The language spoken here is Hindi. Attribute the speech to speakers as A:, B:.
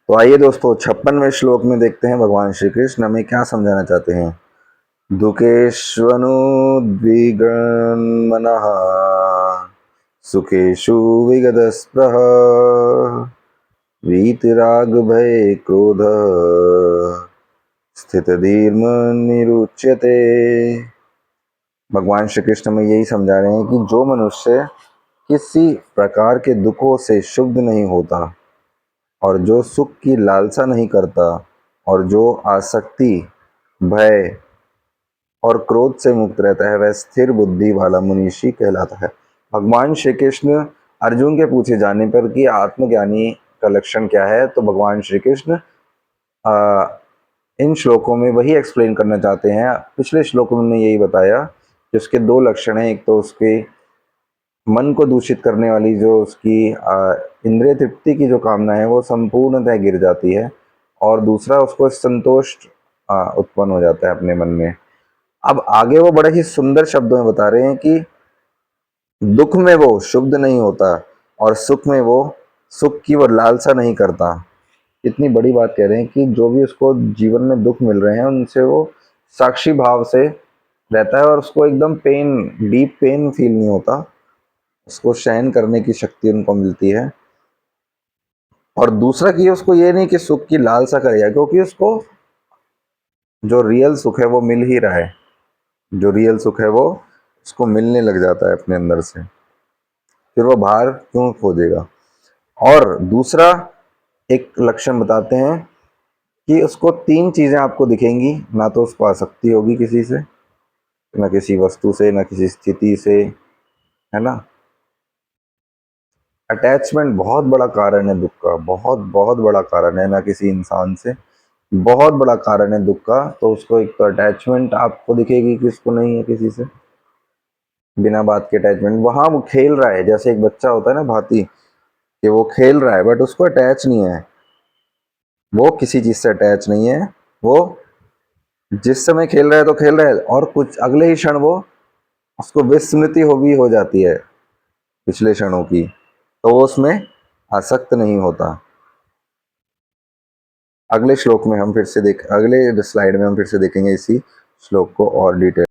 A: तो आइए दोस्तों 56वें श्लोक में देखते हैं भगवान श्री कृष्ण हमें क्या समझाना चाहते हैं। दुखेष्वनुद्विग्नमनः सुखेषु विगतस्पृह वीतराग भय क्रोध स्थितधीर्मनिरुच्यते। भगवान श्री कृष्ण में यही समझा रहे हैं कि जो मनुष्य किसी प्रकार के दुखों से क्षुब्ध नहीं होता और जो सुख की लालसा नहीं करता और जो आसक्ति, भय और क्रोध से मुक्त रहता है, वह स्थिर बुद्धि वाला मुनीषी कहलाता है। भगवान श्री कृष्ण अर्जुन के पूछे जाने पर कि आत्मज्ञानी का लक्षण क्या है, तो भगवान श्री कृष्ण इन श्लोकों में वही एक्सप्लेन करना चाहते हैं। पिछले श्लोकों में यही बताया कि उसके दो लक्षण हैं। एक तो उसके मन को दूषित करने वाली जो उसकी इंद्रिय तृप्ति की जो कामना है वो संपूर्णतः गिर जाती है, और दूसरा उसको संतोष उत्पन्न हो जाता है अपने मन में। अब आगे वो बड़े ही सुंदर शब्दों में बता रहे हैं कि दुख में वो शुद्ध नहीं होता और सुख में वो सुख की वो लालसा नहीं करता। इतनी बड़ी बात कह रहे हैं कि जो भी उसको जीवन में दुख मिल रहे हैं उनसे वो साक्षी भाव से रहता है और उसको एकदम पेन, डीप पेन फील नहीं होता, उसको सहन करने की शक्ति उनको मिलती है। और दूसरा कि उसको ये नहीं कि सुख की लालसा करेगा, क्योंकि उसको जो रियल सुख है वो मिल ही रहा है। जो रियल सुख है वो उसको मिलने लग जाता है अपने अंदर से, फिर वो बाहर क्यों खोजेगा। और दूसरा एक लक्षण बताते हैं कि उसको तीन चीजें आपको दिखेंगी, ना तो उसको आसक्ति होगी किसी से, ना किसी वस्तु से, ना किसी स्थिति से, है ना। अटैचमेंट बहुत बड़ा कारण है दुख का, बहुत बहुत बड़ा कारण है, ना किसी इंसान से, बहुत बड़ा कारण है दुख का। तो उसको एक तो अटैचमेंट आपको दिखेगी कि उसको नहीं है किसी से, बिना बात के अटैचमेंट। वहां वो खेल रहा है, जैसे एक बच्चा होता है ना भांति, कि वो खेल रहा है बट उसको अटैच नहीं है, वो किसी चीज से अटैच नहीं है। वो जिस समय खेल रहा है तो खेल रहा है, और कुछ अगले ही क्षण वो उसको विस्मृति हो जाती है पिछले क्षणों की, तो वो उसमें आसक्त नहीं होता। अगले श्लोक में हम फिर से अगले स्लाइड में हम फिर से देखेंगे इसी श्लोक को और डिटेल।